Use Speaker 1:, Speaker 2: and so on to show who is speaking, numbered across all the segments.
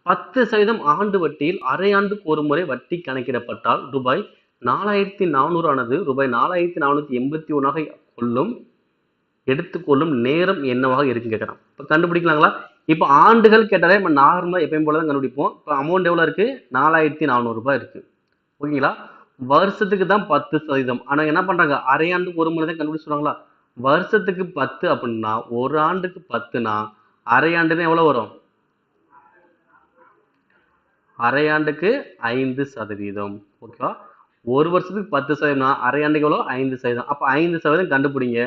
Speaker 1: 10% ஆண்டு வட்டியில் அரை ஆண்டுக்கு ஒரு முறை வட்டி கணக்கிடப்பட்டால் ரூபாய் 4400 ஆனது ரூபாய் 4481 கொள்ளும் எடுத்துக்கொள்ளும் நேரம் என்னவாக இருக்குன்னு கேட்குறான். இப்போ கண்டுபிடிக்கலாங்களா? இப்போ ஆண்டுகள் கேட்டாலே நம்ம நார்மலாக எப்பயும் போல தான் கண்டுபிடிப்போம். இப்போ அமௌண்ட் எவ்வளோ இருக்கு? 4400 இருக்கு. ஓகேங்களா? வருஷத்துக்கு தான் 10%. ஆனால் என்ன பண்றாங்க? அரை ஆண்டுக்கு ஒரு முறை தான் கண்டுபிடிச்சு சொல்றாங்களா? வருஷத்துக்கு 10 அப்படின்னா ஒரு ஆண்டுக்கு 10னா அரை ஆண்டுன்னு எவ்வளோ வரும்? அரை ஆண்டுக்கு 5%. ஓகேவா? ஒரு வருஷத்துக்கு 10%னா அரை ஆண்டுக்கு எவ்வளோ? 5%. அப்போ 5% கண்டுபிடிங்க.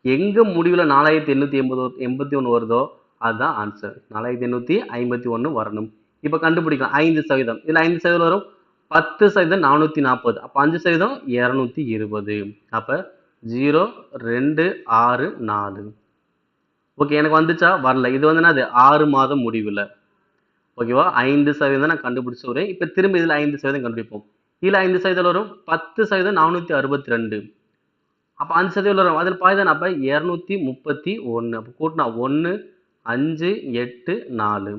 Speaker 1: எங்க முடிவில் 4881 வருதோ அதுதான் ஆன்சர். 4851 வரணும். இப்போ கண்டுபிடிக்கலாம் 5%. இதில் 5% வரும். 10% 440. அப்போ 5% 220. அப்போ 0 2 6 4. ஓகே, எனக்கு வந்துச்சா? வரல. இது வந்து என்னது? 6 மாதம் முடிவில். ஓகேவா? 5% நான் கண்டுபிடிச்சு வரேன். இப்போ திரும்ப இதில் 5% கண்டுபிடிப்போம். இதில் 5% வரும். 10% 462. அப்போ 5% வரும். அதில் பாதி தானே? அப்போ 231. அப்போ கூட்டினா 1 5 8 4.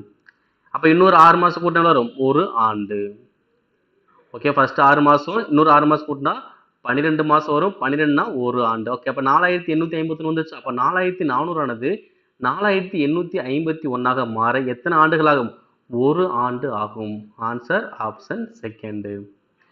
Speaker 1: அப்போ இன்னொரு 6 மாதம் கூட்டினா வரும் ஒரு ஆண்டு. ஓகே, ஃபர்ஸ்ட் 6 மாதம் இன்னொரு 6 மாதம் கூட்டினா 12 மாதம் வரும். 12னா ஒரு ஆண்டு. ஓகே, அப்போ 4851 வந்துச்சு. அப்போ 4400 ஆனது 4851 மாற எத்தனை ஆண்டுகள் ஆகும்? ஒரு ஆண்டு ஆகும். Answer option second.